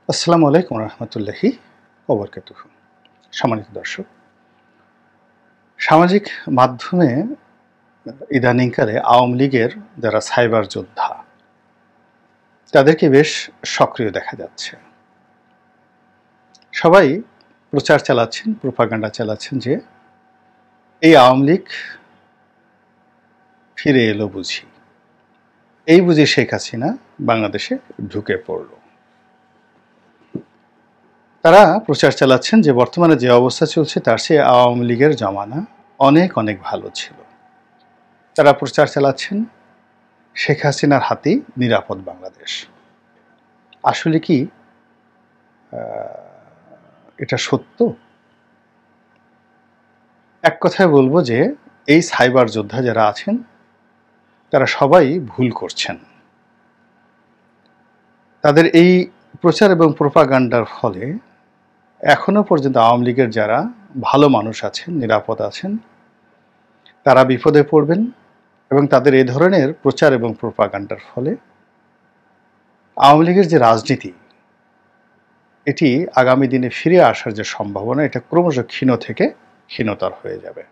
আসসালামু আলাইকুম রহমতুল্লাহি ওবরকাতুহু। সম্মানিত দর্শক, সামাজিক মাধ্যমে ইদানিংকালে আওয়ামী লীগের যারা সাইবার যোদ্ধা তাদেরকে বেশ সক্রিয় দেখা যাচ্ছে। সবাই প্রচার চালাচ্ছেন, প্রোপাগান্ডা চালাচ্ছেন যে এই আওয়ামী লীগ ফিরে এলো বুঝি, এই বুঝি শেখ হাসিনা বাংলাদেশে ঢুকে পড়ল। তারা প্রচার চালাচ্ছেন যে বর্তমানে যে অবস্থা চলছে তার চেয়ে আওয়ামী লীগের জমানা অনেক অনেক ভালো ছিল। তারা প্রচার চালাচ্ছেন শেখ হাসিনার হাতেই নিরাপদ বাংলাদেশ। আসলে কি এটা সত্য? এক কথায় বলবো যে এই সাইবার যোদ্ধা যারা আছেন তারা সবাই ভুল করছেন। তাদের এই প্রচার এবং প্রোপাগান্ডার ফলে এখনো পর্যন্ত আওয়ামী লীগের যারা ভালো মানুষ আছেন, নিরাপদ আছেন, তারা বিপদে পড়বেন এবং তাদের এই ধরনের প্রচার এবং প্রোপাগান্ডার ফলে আওয়ামী লীগের যে রাজনীতি এটি আগামী দিনে ফিরে আসার যে সম্ভাবনা এটা ক্রমশ ক্ষীণ থেকে ক্ষীণতর হয়ে যাবে।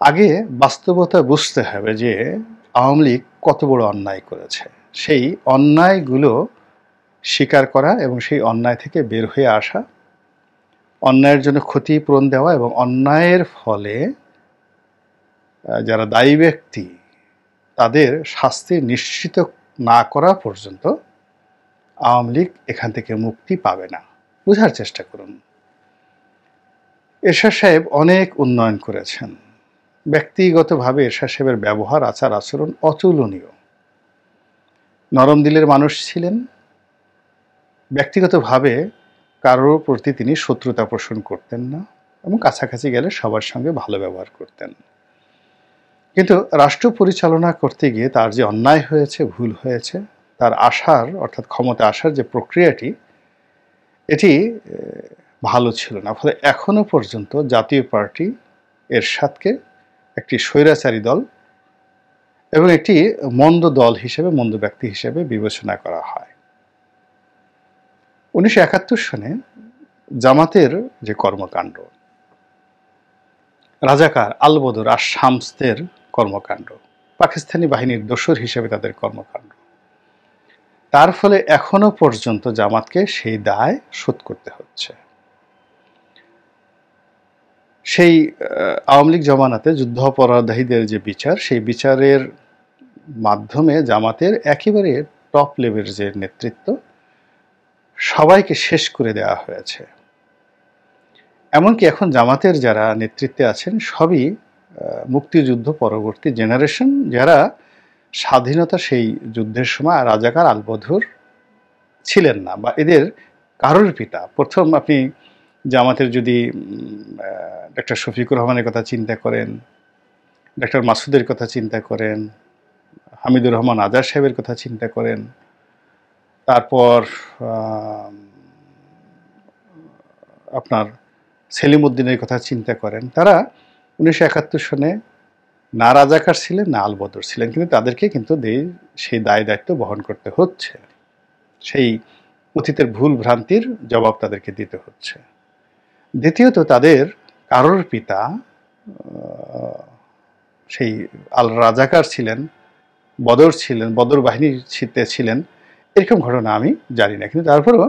আগে বাস্তবতা বুঝতে হবে যে আওয়ামী লীগ কত বড় অন্যায় করেছে, সেই অন্যায়গুলো স্বীকার করা এবং সেই অন্যায় থেকে বের হয়ে আসা, অন্যায়ের জন্য ক্ষতিপূরণ দেওয়া এবং অন্যায়ের ফলে যারা দায়ী ব্যক্তি তাদের শাস্তি নিশ্চিত না করা পর্যন্ত আওয়ামী লীগ এখান থেকে মুক্তি পাবে না। বোঝার চেষ্টা করুন। এরশাদ সাহেব অনেক উন্নয়ন করেছেন। ব্যক্তিগতভাবে এরশাদ সাহেবের ব্যবহার, আচার আচরণ অতুলনীয়। নরম দিলের মানুষ ছিলেন। ব্যক্তিগতভাবে কারোর প্রতি তিনি শত্রুতা পোষণ করতেন না এবং কাছাকাছি গেলে সবার সঙ্গে ভালো ব্যবহার করতেন। কিন্তু রাষ্ট্র পরিচালনা করতে গিয়ে তার যে অন্যায় হয়েছে, ভুল হয়েছে, তার আসার অর্থাৎ ক্ষমতা আসার যে প্রক্রিয়াটি এটি ভালো ছিল না। ফলে এখনো পর্যন্ত জাতীয় পার্টি এরশাদকে একটি স্বৈরাচারী দল এবং একটি মন্দ দল হিসেবে, মন্দ ব্যক্তি হিসেবে বিবেচনা করা হয়। 1971 সনে জামাতের যে কর্মকাণ্ড, রাজাকার, আলবদর আর শামসদের কর্মকাণ্ড, পাকিস্তানি বাহিনীর দোসর হিসেবে তাদের কর্মকাণ্ড, তার ফলে এখনো পর্যন্ত জামাতকে সেই দায় শোধ করতে হচ্ছে। সেই আওয়ামী লীগ জমানাতে যুদ্ধাপরাধীদের যে বিচার, সেই বিচারের মাধ্যমে জামাতের একেবারে টপ লেভেলের যে নেতৃত্ব সবাইকে শেষ করে দেওয়া হয়েছে। এমনকি এখন জামাতের যারা নেতৃত্বে আছেন সবই মুক্তিযুদ্ধ পরবর্তী জেনারেশন, যারা স্বাধীনতা সেই যুদ্ধের সময় রাজাকার আলবদর ছিলেন না, বা এদের কারোর পিতা। প্রথম আপনি জামাতের যদি ডক্টর শফিকুর রহমানের কথা চিন্তা করেন, ডক্টর মাসুদের কথা চিন্তা করেন, হামিদুর রহমান আজাদ সাহেবের কথা চিন্তা করেন, তারপর আপনার সেলিম উদ্দিনের কথা চিন্তা করেন, তারা 1971 সনে না রাজাকার ছিলেন না আলবদর ছিলেন, কিন্তু তাদেরকে কিন্তু সেই দায় দায়িত্ব বহন করতে হচ্ছে। সেই অতীতের ভুল ভ্রান্তির জবাব তাদেরকে দিতে হচ্ছে। দ্বিতীয়ত, তাদের কারোর পিতা সেই আল রাজাকার ছিলেন, বদর ছিলেন, বদর বাহিনীর ছিলেন, এরকম ঘটনা আমি জানি না, কিন্তু তারপরেও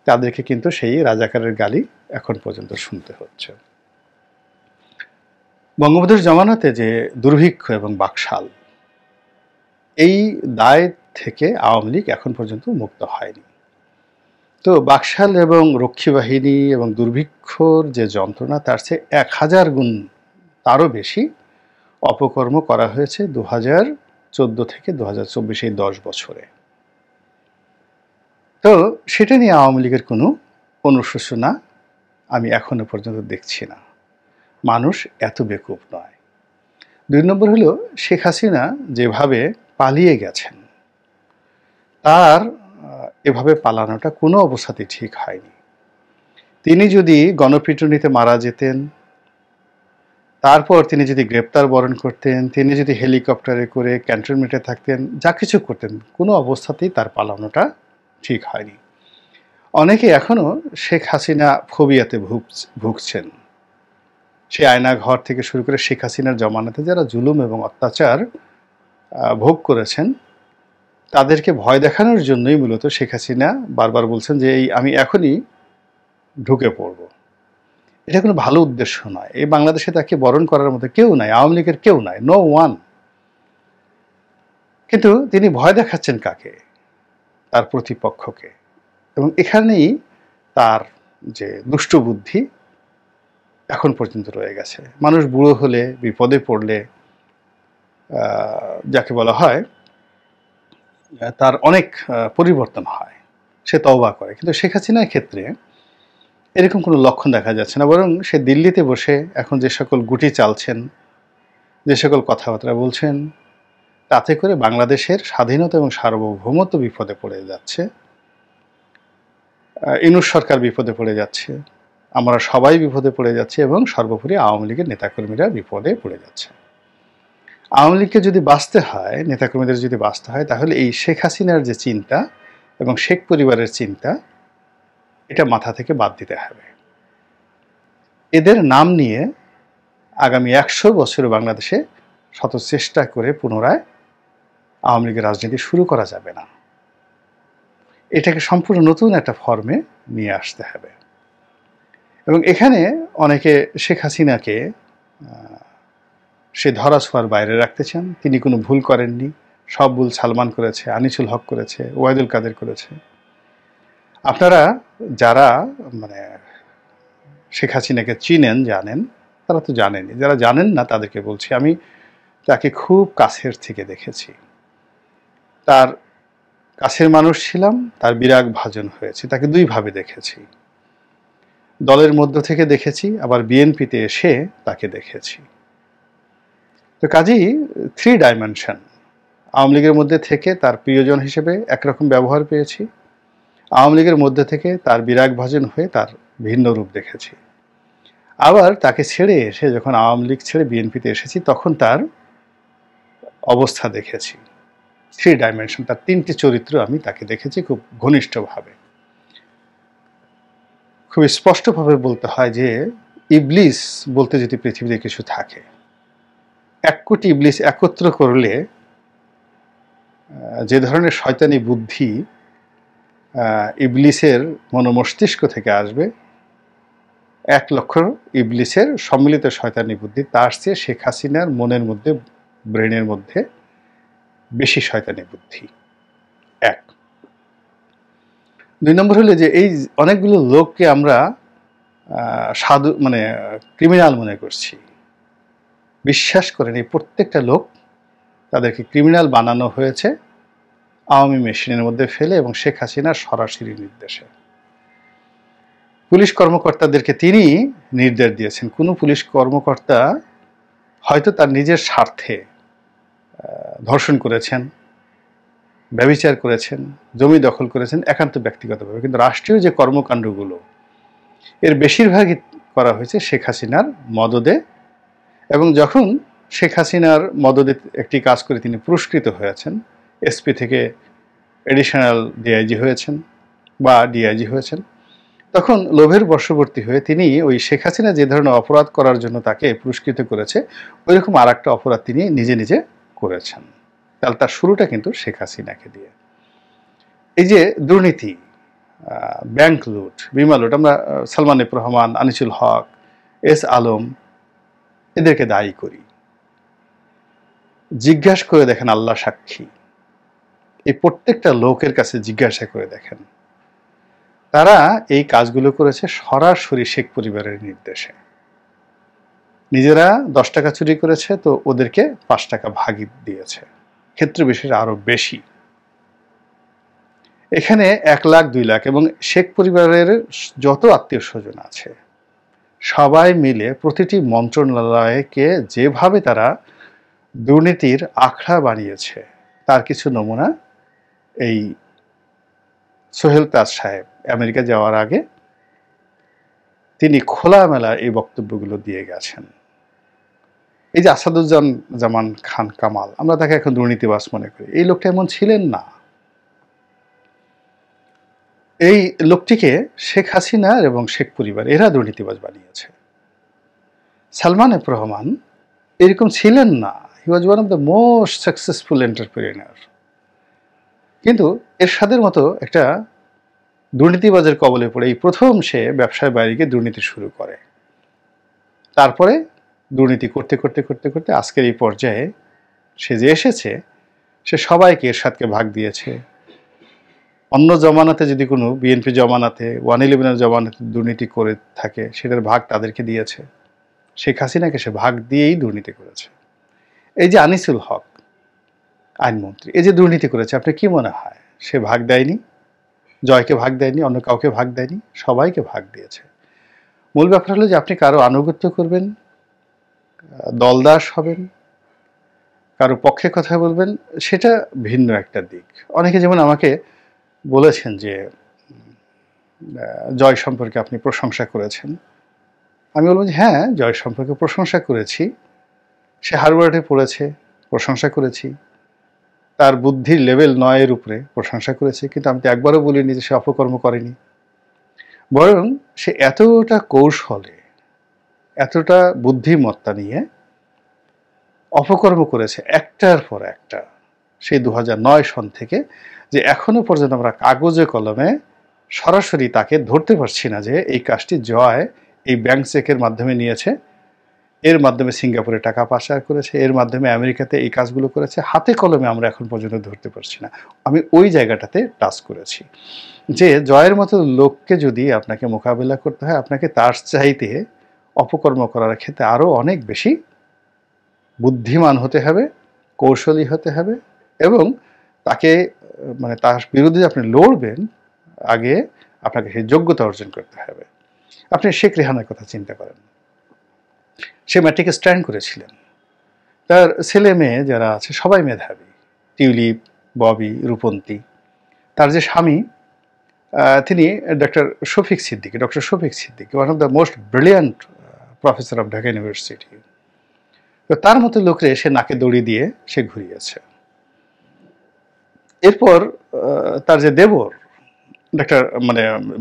তাদেরকে কিন্তু সেই রাজাকারের গালি এখন পর্যন্ত শুনতে হচ্ছে। বঙ্গবন্ধুর জমানাতে যে দুর্ভিক্ষ এবং বাকশাল, এই দায় থেকে আওয়ামী লীগ এখন পর্যন্ত মুক্ত হয়নি। তো বাকশাল এবং রক্ষী বাহিনী এবং দুর্ভিক্ষর যে যন্ত্রণা, তার চেয়ে 1000 গুণ তারও বেশি অপকর্ম করা হয়েছে 2014 থেকে 2024 এই 10 বছরে। তো সেটা নিয়ে আওয়ামী লীগের কোনো অনুশোচনা আমি এখনো পর্যন্ত দেখছি না। মানুষ এত বেকুব নয়। 2 নম্বর হলো, শেখ হাসিনা যেভাবে পালিয়ে গেছেন, তার এভাবে পালানোটা কোনো অবস্থাতেই ঠিক হয়নি। তিনি যদি গণপিটুনিতে মারা যেতেন, তারপর তিনি যদি গ্রেপ্তার বরণ করতেন, তিনি যদি হেলিকপ্টারে করে ক্যান্টনমেন্টে থাকতেন, যা কিছু করতেন, কোনো অবস্থাতেই তার পালানোটা ঠিক হয়নি। অনেকে এখনো শেখ হাসিনা ফোবিয়াতে ভুগছেন। সেই আয়নাঘর থেকে শুরু করে শেখ হাসিনার জমানাতে যারা জুলুম এবং অত্যাচার ভোগ করেছেন, তাদেরকে ভয় দেখানোর জন্যই মূলত শেখ হাসিনা বারবার বলছেন যে আমি এখনই ঢুকে পড়ব। এটা কোনো ভালো উদ্দেশ্য নয়। এই বাংলাদেশে তাকে বরণ করার মতো কেউ নাই, আওয়ামী লীগের কেউ নাই, নো ওয়ান। কিন্তু তিনি ভয় দেখাচ্ছেন কাকে? তার প্রতিপক্ষকে। এবং এখানেই তার যে দুষ্ট বুদ্ধি এখন পর্যন্ত রয়ে গেছে। মানুষ বুড়ো হলে, বিপদে পড়লে যাকে বলা হয় তার অনেক পরিবর্তন হয়, সে তওবা করে। কিন্তু শেখ হাসিনার ক্ষেত্রে এরকম কোনো লক্ষণ দেখা যাচ্ছে না, বরং সে দিল্লিতে বসে এখন যে সকল গুটি চালছেন, যে সকল কথাবার্তা বলছেন, তাতে করে বাংলাদেশের স্বাধীনতা এবং সার্বভৌমত্ব বিপদে পড়ে যাচ্ছে। ইউনূস সরকার বিপদে পড়ে যাচ্ছে, আমরা সবাই বিপদে পড়ে যাচ্ছি, এবং সর্বোপরি আওয়ামী লীগের নেতাকর্মীরা বিপদে পড়ে যাচ্ছে। আওয়ামী লীগকে যদি বাঁচতে হয়, নেতাকর্মীদের যদি বাঁচতে হয়, তাহলে এই শেখ হাসিনার যে চিন্তা এবং শেখ পরিবারের চিন্তা, এটা মাথা থেকে বাদ দিতে হবে। এদের নাম নিয়ে আগামী ১০০ বছর বাংলাদেশে শত চেষ্টা করে পুনরায় আওয়ামী লীগের রাজনীতি শুরু করা যাবে না। এটাকে সম্পূর্ণ নতুন একটা ফর্মে নিয়ে আসতে হবে। এবং এখানে অনেকে শেখ হাসিনাকে সে ধরাছোঁয়ার বাইরে রাখতে চান। তিনি কোনো ভুল করেননি, সব ভুল সালমান করেছে, আনিসুল হক করেছে, ওয়াহিদুল কাদের করেছে। আপনারা যারা শেখ হাসিনাকে চিনেন, জানেন, তারা তো জানেনই। যারা জানেন না তাদেরকে বলছি, আমি তাকে খুব কাছের থেকে দেখেছি। তার কাছের মানুষ ছিলাম, তার বিরাগ ভাজন হয়েছে। তাকে দুইভাবে দেখেছি, দলের মধ্য থেকে দেখেছি, আবার বিএনপিতে এসে তাকে দেখেছি। তো কাজেই 3 ডাইমেনশন। আওয়ামী লীগের মধ্যে থেকে তার প্রিয়জন হিসেবে একরকম ব্যবহার পেয়েছি, আওয়ামী লীগের মধ্যে থেকে তার বিরাগ ভাজন হয়ে তার ভিন্ন রূপ দেখেছি, আবার তাকে ছেড়ে এসে যখন আওয়ামী লীগ ছেড়ে বিএনপিতে এসেছি তখন তার অবস্থা দেখেছি। 3 ডাইমেনশন, তার 3টি চরিত্র আমি তাকে দেখেছি খুব ঘনিষ্ঠভাবে। খুব স্পষ্টভাবে বলতে হয় যে ইবলিস বলতে যদি পৃথিবীতে কিছু থাকে, 1 কোটি ইবলিস একত্র করলে যে ধরনের শয়তানি বুদ্ধি ইবলিসের মনোমস্তিষ্ক থেকে আসবে, 1 লক্ষ ইবলিসের সম্মিলিত শয়তানি বুদ্ধি, তার চেয়ে শেখ হাসিনার মনের মধ্যে, ব্রেনের মধ্যে বেশি শয়তানি বুদ্ধি। 1। 2 নম্বর হলো যে এই অনেকগুলো লোককে আমরা সাধু ক্রিমিনাল মনে করছি। বিশ্বাস করেন, এই প্রত্যেকটা লোক, তাদেরকে ক্রিমিনাল বানানো হয়েছে আওয়ামী মেশিনের মধ্যে ফেলে এবং শেখ হাসিনার সরাসরি নির্দেশে। পুলিশ কর্মকর্তাদেরকে তিনি নির্দেশ দিয়েছেন। কোনো পুলিশ কর্মকর্তা হয়তো তার নিজের স্বার্থে ধর্ষণ করেছেন, ব্যভিচার করেছেন, জমি দখল করেছেন একান্ত ব্যক্তিগতভাবে, কিন্তু রাষ্ট্রীয় যে কর্মকাণ্ডগুলো এর বেশিরভাগই করা হয়েছে শেখ হাসিনার মদদে। এবং যখন শেখ হাসিনার মদদে একটি কাজ করে তিনি পুরস্কৃত হয়েছেন, এসপি থেকে এডিশনাল ডিআইজি হয়েছেন বা ডিআইজি হয়েছেন, তখন লোভের বশবর্তী হয়ে তিনি ওই শেখ হাসিনা যে ধরনের অপরাধ করার জন্য তাকে পুরস্কৃত করেছে, ওই রকম আর একটা অপরাধ তিনি নিজে নিজে করেছেন। তাহলে তার শুরুটা কিন্তু শেখ হাসিনাকে দিয়ে। এই যে দুর্নীতি, ব্যাংক লুট, বিমা লুট, আমরা সালমান এফ রহমান, আনিসুল হক, এস আলম এদেরকে দায়ী করি। জিজ্ঞাসা করে দেখেন, আল্লাহ সাক্ষী, এই প্রত্যেকটা লোকের কাছে জিজ্ঞাসা করে দেখেন, তারা এই কাজগুলো করেছে সরাসরি শেখ পরিবারের নির্দেশে। নিজেরা 10 টাকা চুরি করেছে তো ওদেরকে 5 টাকা ভাগই দিয়েছে, ক্ষেত্র বিশেষে আরো বেশি। এখানে 1 লাখ 2 লাখ এবং শেখ পরিবারের যত আত্মীয় স্বজন আছে সবাই মিলে প্রতিটি মন্ত্রণালয়কে যেভাবে তারা দুর্নীতির আখড়া বানিয়েছে, তার কিছু নমুনা এই সোহেল তাজ সাহেব আমেরিকা যাওয়ার আগে তিনি খোলামেলা এই বক্তব্যগুলো দিয়ে গেছেন। এই যে আসাদুজ্জামান খান কামাল, আমরা তাকে এখন দুর্নীতিবাজ মনে করি, এই লোকটা এমন ছিলেন না। এই লোকটিকে শেখ হাসিনা এবং শেখ পরিবার এরা দুর্নীতিবাজ বানিয়েছে। সালমান এফ রহমান এরকম ছিলেন না। He was one of the most successful entrepreneur. কিন্তু এরশাদের মতো একটা দুর্নীতিবাজের কবলে পড়ে এই প্রথম সে ব্যবসার বাইরে গিয়ে দুর্নীতি শুরু করে। তারপরে দুর্নীতি করতে করতে করতে করতে আজকের এই পর্যায়ে সে যে এসেছে, সে সবাইকে এরশাদকে ভাগ দিয়েছে। অন্য জমানাতে যদি কোনো বিএনপি জমানাতে 111 জমানাতে দুর্নীতি করে থাকে, সেটার ভাগ তাদেরকে দিয়েছে। শেখ হাসিনাকে সে ভাগ দিয়েই দুর্নীতি করেছে। এই যে আনিসুল হক আইনমন্ত্রী, এই যে দুর্নীতি করেছে, আপনার কি মনে হয় সে ভাগ দেয়নি? জয়কে ভাগ দেয়নি, অন্য কাউকে ভাগ দেয়নি, সবাইকে ভাগ দিয়েছে। মূল ব্যাপার হলো যে আপনি কারো আনুগত্য করবেন, দলদাস হবেন, কারো পক্ষে কথা বলবেন, সেটা ভিন্ন একটা দিক। অনেকে যেমন আমাকে বলেছেন যে জয় সম্পর্কে আপনি প্রশংসা করেছেন। আমি বলবো যে হ্যাঁ, জয় সম্পর্কে প্রশংসা করেছি। সে হার্ভার্ডে পড়েছে, প্রশংসা করেছি। তার বুদ্ধির লেভেল 9-এর উপরে, প্রশংসা করেছি। কিন্তু আমি তো একবারও বলিনি যে সে অপকর্ম করেনি। বরং সে এতটা কৌশলে, এতটা বুদ্ধিমত্তা নিয়ে অপকর্ম করেছে একটার পর একটা, সেই 2009 সন থেকে, যে এখনো পর্যন্ত আমরা কাগজে কলমে সরাসরি তাকে ধরতে পারছি না যে এই কাজটি জয় এই ব্যাংক চেকের মাধ্যমে নিয়েছে, এর মাধ্যমে সিঙ্গাপুরে টাকা পাচার করেছে, এর মাধ্যমে আমেরিকাতে এই কাজগুলো করেছে। হাতে কলমে আমরা এখন পর্যন্ত ধরতে পারছি না। আমি ওই জায়গাটাতে টাচ করেছি যে জয়ের মতো লোককে যদি আপনাকে মোকাবেলা করতে হয়, আপনাকে তার চাইতে অপকর্ম করার ক্ষেত্রে আরও অনেক বেশি বুদ্ধিমান হতে হবে, কৌশলী হতে হবে, এবং তাকে মানে তার বিরুদ্ধে আপনি লড়বেন, আগে আপনাকে সেই যোগ্যতা অর্জন করতে হবে। আপনি শেখ রেহানার কথা চিন্তা করেন। সে ম্যাট্রিকে স্ট্যান্ড করেছিলেন। তার ছেলে মেয়ে যারা আছে সবাই মেধাবী, টিউলিপ, ববি, রূপন্তী। তার যে স্বামী, তিনি doctor Shafiq Siddiqui, one of the most brilliant professor of Dhaka university. তো তার মতো লোকরে সে নাকে দড়ি দিয়ে সে ঘুরিয়েছে। এরপর তার যে দেবর doctor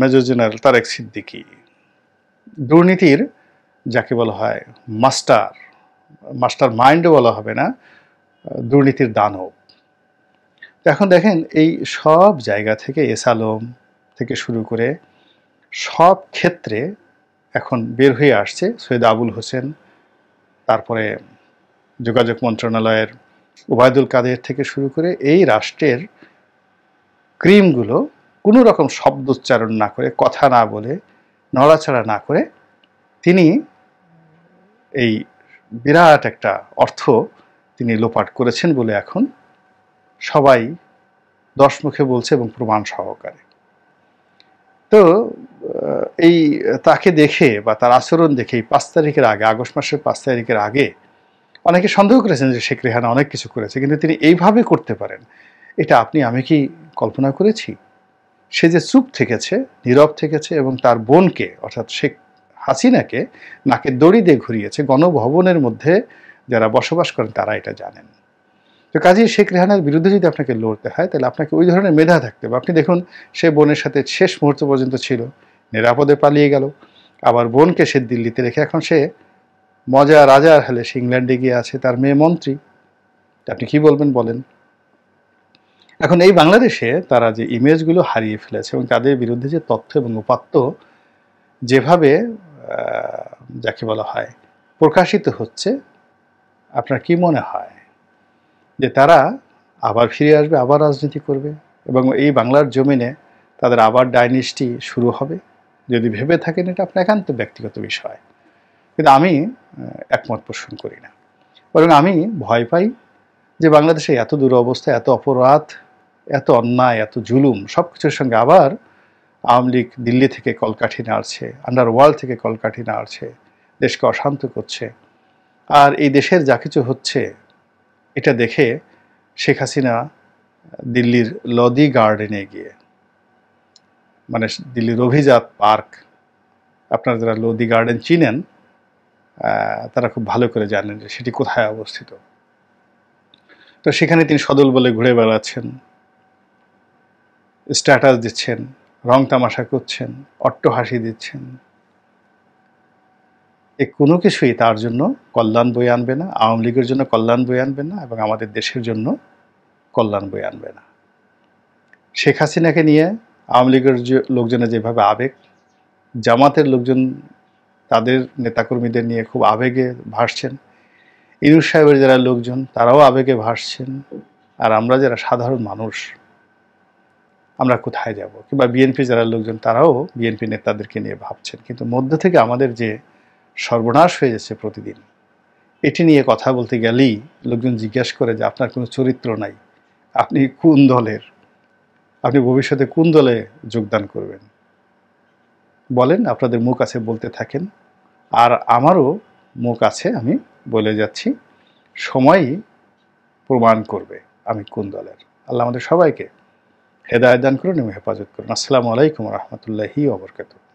major general Tarek Siddiqui, দুর্নীতির যাকে বলা হয় মাস্টার মাইন্ডও বলা হবে না, দুর্নীতির দানব। এখন দেখেন এই সব জায়গা থেকে এস আলম থেকে শুরু করে সব ক্ষেত্রে এখন বের হয়ে আসছে সৈয়দ আবুল হোসেন, তারপরে যোগাযোগ মন্ত্রণালয়ের ওবায়দুল কাদের থেকে শুরু করে এই রাষ্ট্রের ক্রিমগুলো কোনো রকম শব্দ উচ্চারণ না করে, কথা না বলে, নড়াচড়া না করে তিনি এই বিরাট একটা অর্থ তিনি লোপাট করেছেন বলে এখন সবাই দশমুখে বলছে এবং প্রমাণ সহকারে। তো এই তাকে দেখে বা তার আচরণ দেখে 5 তারিখের আগে, আগস্ট মাসের 5 তারিখের আগে অনেকে সন্দেহ করেছেন যে শেখ রেহানা অনেক কিছু করেছে, কিন্তু তিনি এইভাবে করতে পারেন এটা আপনি আমি কি কল্পনা করেছি? সে যে চুপ থেকেছে, নীরব থেকেছে এবং তার বোনকে অর্থাৎ শেখ হাসিনাকে নাকে দড়ি দিয়ে ঘুরিয়েছে, গণভবনের মধ্যে যারা বসবাস করেন তারা এটা জানেন। তো কাজেই শেখ রেহানার বিরুদ্ধে যদি আপনাকে লড়তে হয়, তাহলে আপনাকে ওই ধরনের মেধা থাকতে হবে। আপনি দেখুন, সে বোনের সাথে শেষ মুহূর্ত পর্যন্ত ছিল, নিরাপদে পালিয়ে গেল, আবার বোনকে সে দিল্লিতে রেখে এখন সে মজা রাজার হালে সে ইংল্যান্ডে গিয়ে আছে, তার মেয়ে মন্ত্রী। আপনি কি বলবেন বলেন? এখন এই বাংলাদেশে তারা যে ইমেজগুলো হারিয়ে ফেলেছে এবং তাদের বিরুদ্ধে যে তথ্য এবং উপাত্ত যেভাবে যাকে বলা হয় প্রকাশিত হচ্ছে, আপনার কি মনে হয় যে তারা আবার ফিরে আসবে, আবার রাজনীতি করবে এবং এই বাংলার জমিনে তাদের আবার ডাইনেস্টি শুরু হবে? যদি ভেবে থাকেন এটা আপনার একান্ত ব্যক্তিগত বিষয়, কিন্তু আমি একমত পোষণ করি না। বরং আমি ভয় পাই যে বাংলাদেশে এত দুরবস্থা, এত অপরাধ, এত অন্যায়, এত জুলুম, সব কিছুর সঙ্গে আবার আওয়ামী লীগ দিল্লি থেকে কলকাঠি নাড়ছে, আন্ডারওয়ার্ল্ড থেকে কলকাঠি নাড়ছে, দেশকে অশান্ত করছে। আর এই দেশের যা কিছু হচ্ছে এটা দেখে শেখ হাসিনা দিল্লির লদি গার্ডেনে গিয়ে, দিল্লির অভিজাত পার্ক, আপনারা যারা লদি গার্ডেন চিনেন তারা খুব ভালো করে জানেন যে সেটি কোথায় অবস্থিত। তো সেখানে তিনি সদল বলে ঘুরে বেড়াচ্ছেন, স্ট্যাটাস দিচ্ছেন, রং তামাশা করছেন, অট্টহাসি দিচ্ছেন, এই কোনো কিছুই তার জন্য কল্যাণ বয়ে আনবে না, আওয়ামী লীগের জন্য কল্যাণ বয়ে আনবে না এবং আমাদের দেশের জন্য কল্যাণ বয়ে আনবে না। শেখ হাসিনাকে নিয়ে আওয়ামী লীগের লোকজনের যেভাবে আবেগ, জামাতের লোকজন তাদের নেতাকর্মীদের নিয়ে খুব আবেগে ভাসছেন, ইউনূস সাহেবের যারা লোকজন তারাও আবেগে ভাসছেন, আর আমরা যারা সাধারণ মানুষ আমরা কোথায় যাব? কিংবা বিএনপি যারা লোকজন তারাও বিএনপি নেতাদেরকে নিয়ে ভাবছেন। কিন্তু মধ্য থেকে আমাদের যে সর্বনাশ হয়ে যাচ্ছে প্রতিদিন, এটি নিয়ে কথা বলতে গেলেই লোকজন জিজ্ঞাসা করে যে আপনার কোনো চরিত্র নাই, আপনি কোন দলের, আপনি ভবিষ্যতে কোন দলে যোগদান করবেন? বলেন, আপনাদের মুখ আছে বলতে থাকেন, আর আমারও মুখ আছে, আমি বলে যাচ্ছি, সময়ই প্রমাণ করবে আমি কোন দলের। আল্লাহ আমাদের সবাইকে হেদায়েত দান করুন এবং হেফাজত করুন। আসসালামু আলাইকুম ওয়া রাহমাতুল্লাহি ওয়া বারাকাতুহু।